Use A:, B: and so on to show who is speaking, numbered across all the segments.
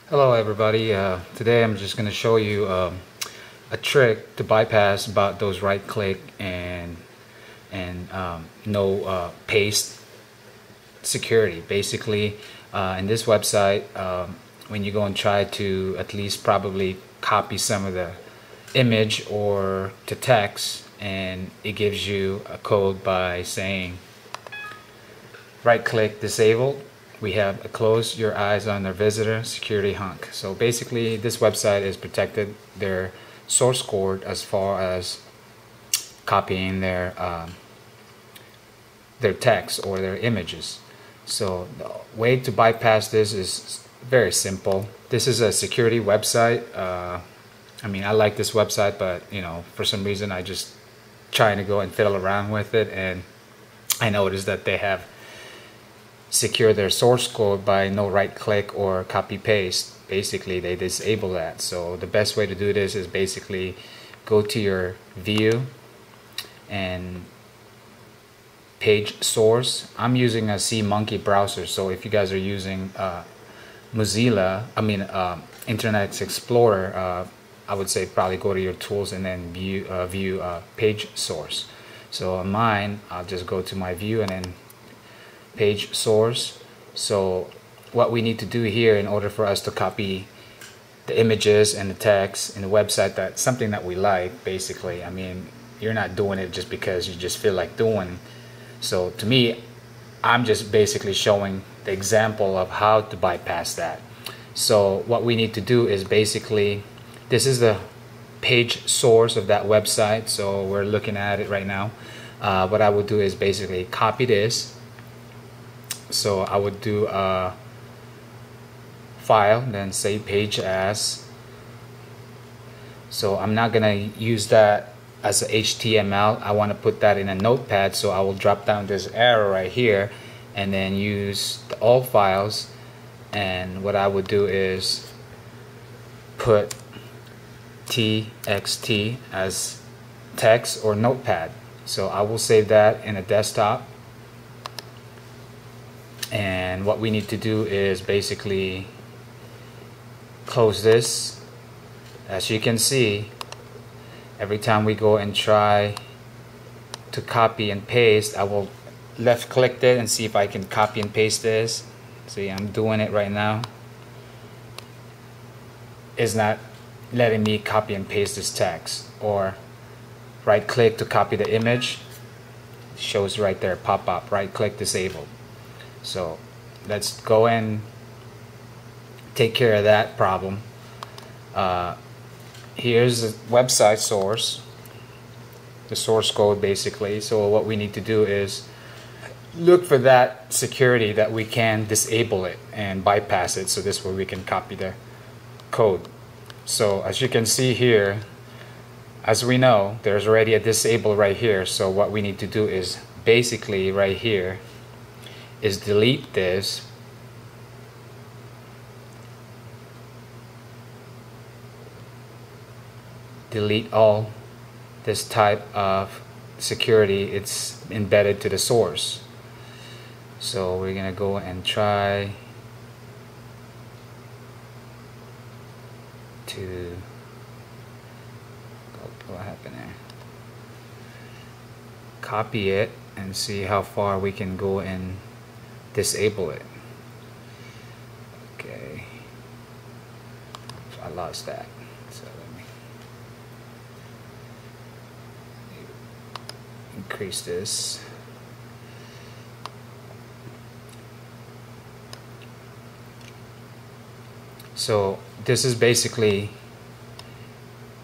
A: Hello everybody. Today I'm just going to show you a trick to bypass about those right click and no paste security. Basically, in this website, when you go and try to at least probably copy some of the image or to text, and it gives you a code by saying right click disable. We have a close your eyes on their visitor security hunk. So basically this website is protected their source code as far as copying their text or their images. So the way to bypass this is very simple. This is a security website. I mean, I like this website, but for some reason I just trying to go and fiddle around with it, and I noticed that they have secure their source code by no right click or copy paste. Basically they disable that. So the best way to do this is basically go to your view and page source. I'm using a SeaMonkey browser, so if you guys are using Mozilla, Internet Explorer, I would say probably go to your tools and then view page source. So on mine, I'll just go to my view and then page source. So what we need to do here in order for us to copy the images and the text in the website, that's something that we like. Basically, I mean, you're not doing it just because you just feel like doing. So to me, I'm just basically showing the example of how to bypass that. So what we need to do is basically, this is the page source of that website, so we're looking at it right now. What I would do is basically copy this. So I would do a file, then say page as. So I'm not gonna use that as a HTML. I want to put that in a notepad, so I will drop down this arrow right here and then use the all files, and what I would do is put txt as text or notepad. So I will save that in a desktop. And what we need to do is basically close this. As you can see, every time we go and try to copy and paste, I will left click it and see if I can copy and paste this. See, I'm doing it right now. It's not letting me copy and paste this text. Or right click to copy the image, it shows right there, pop up, right click disabled. So let's go and take care of that problem. Here's the website source, the source code basically. So what we need to do is look for that security that we can disable it and bypass it, so this way we can copy the code. So as you can see here, as we know, there's already a disable right here. So what we need to do is basically right here is delete this, delete all this type of security. It's embedded to the source. So we're gonna go and try to what happened there, copy it and see how far we can go and disable it. Okay, so I lost that, so let me increase this. So this is basically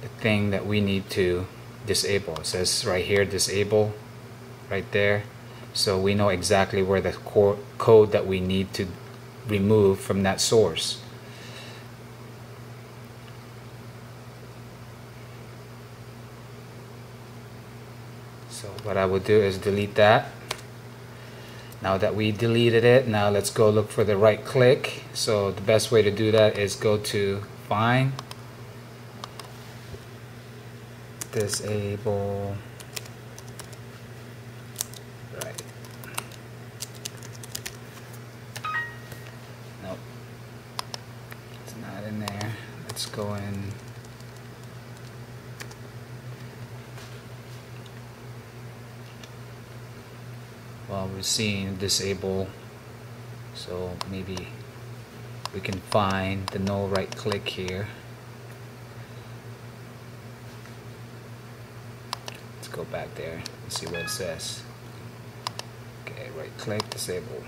A: the thing that we need to disable. It says right here disable right there. So we know exactly where the core code that we need to remove from that source. So what I would do is delete that. Now that we deleted it, now let's go look for the right click. So the best way to do that is go to find, disable, right. Nope. It's not in there. Let's go in. Well, we're seeing disable, so maybe we can find the no right click here. Let's go back there and see what it says. Okay, right click, disable.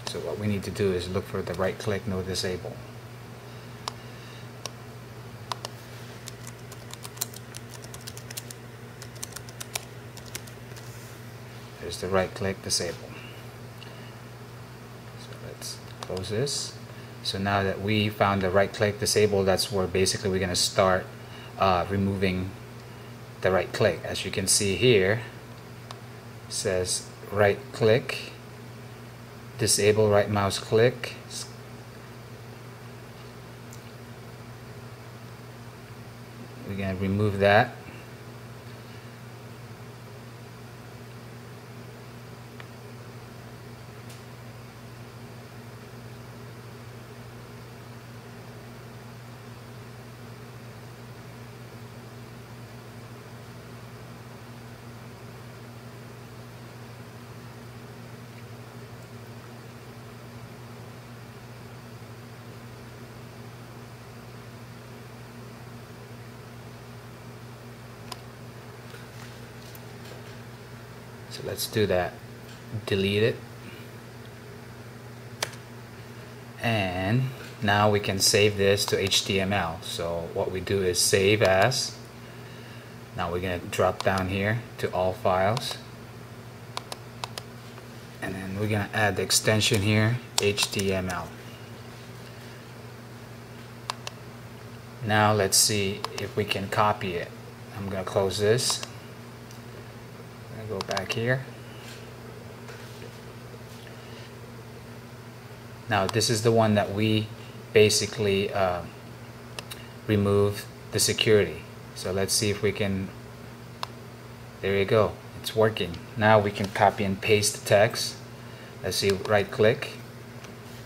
A: So what we need to do is look for the right click, no disable. There's the right click, disable. So let's close this. So now that we found the right click, disable, that's where basically we're going to start removing the right click. As you can see here, it says right click, disable, right mouse click. We're going to remove that. So let's do that. Delete it. And now we can save this to HTML. So what we do is save as. Now we're going to drop down here to all files. And then we're going to add the extension here, HTML. Now let's see if we can copy it. I'm going to close this. Go back here. Now this is the one that we basically remove the security. So let's see if we can. There you go, it's working. Now we can copy and paste the text. Let's see, right click.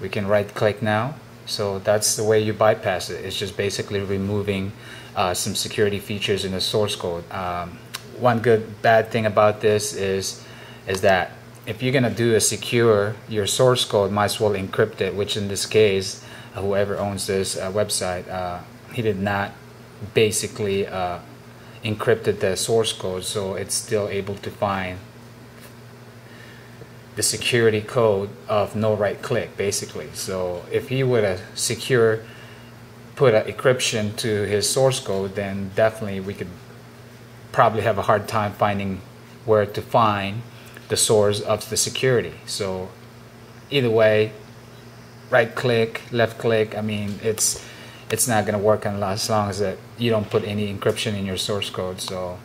A: We can right click now. So that's the way you bypass it. It's just basically removing some security features in the source code. One bad thing about this is that if you're gonna do a secure your source code, might as well encrypt it, which in this case whoever owns this website, he did not basically encrypted the source code, so it's still able to find the security code of no right click basically. So if he would have put an encryption to his source code, then definitely we could probably have a hard time finding where to find the source of the security. So either way, right click, left click, I mean it's not going to work as long as that you don't put any encryption in your source code. So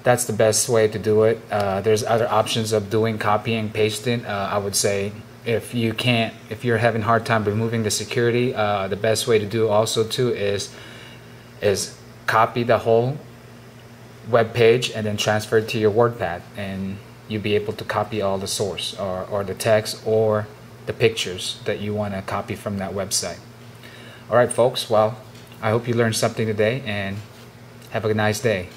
A: that's the best way to do it. There's other options of doing copying and pasting. I would say if you're having a hard time removing the security, the best way to do also too is copy the whole web page and then transfer it to your WordPad, and you'll be able to copy all the source or the text or the pictures that you want to copy from that website. Alright folks, well, I hope you learned something today and have a nice day.